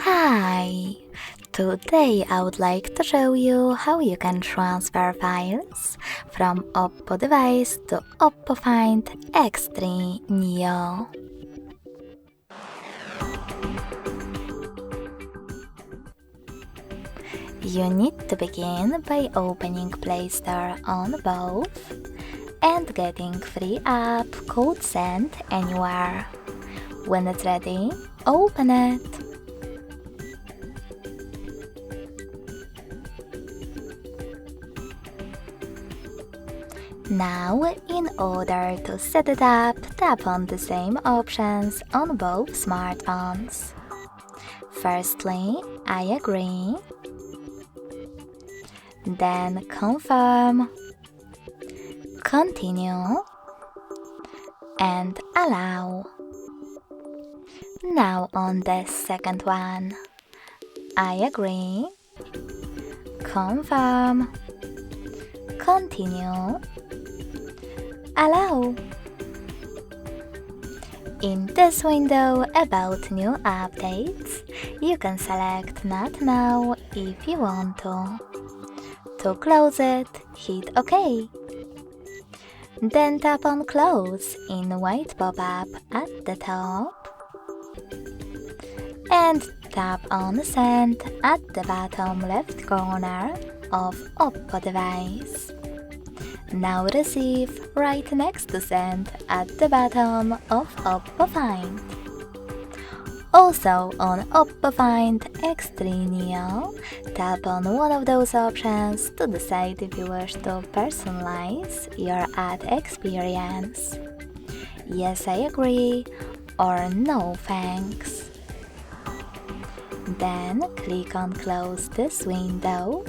Hi! Today I would like to show you how you can transfer files from OPPO device to OPPO Find X3 Neo. You need to begin by opening Play Store on both and getting free app called Send Anywhere. When it's ready, open it. Now, in order to set it up, tap on the same options on both smartphones. Firstly, I agree, then confirm, continue, and allow. Now on the second one, I agree, confirm, continue, allow. In this window about new updates, you can select Not Now if you want to. To close it, hit OK. Then tap on Close in white pop-up at the top and tap on Send at the bottom left corner of OPPO device. Now receive right next to Send at the bottom of OPPO Find. Also on OPPO Find X3 Neo, tap on one of those options to decide if you wish to personalize your ad experience. Yes, I agree, or no thanks. Then click on Close this window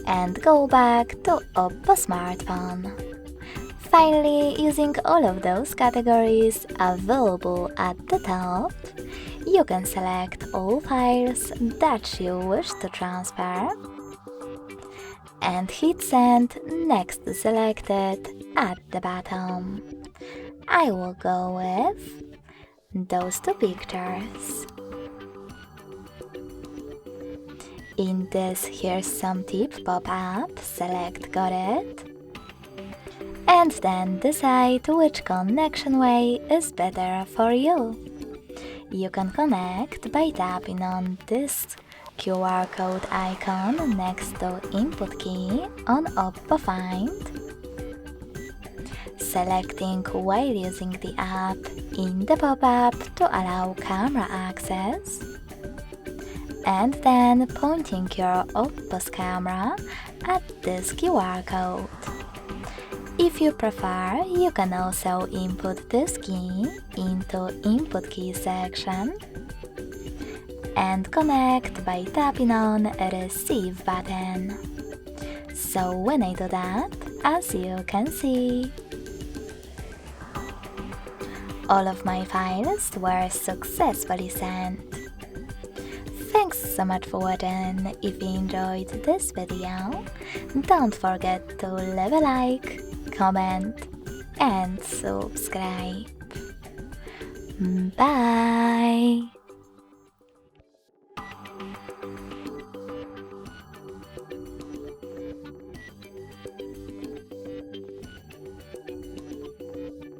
and go back to OPPO smartphone. Finally, using all of those categories available at the top, you can select all files that you wish to transfer and hit Send next to Selected at the bottom. I will go with those two pictures. In this Here's Some Tip pop-up, select Got It, and then decide which connection way is better for you. You can connect by tapping on this QR code icon next to Input key on OPPO Find, selecting while using the app in the pop-up to allow camera access, and then pointing your OPPO's camera at this QR code. If you prefer, you can also input this key into Input key section and connect by tapping on a Receive button. So when I do that, as you can see, all of my files were successfully sent. Thanks so much for watching. If you enjoyed this video, don't forget to leave a like, comment and subscribe. Bye!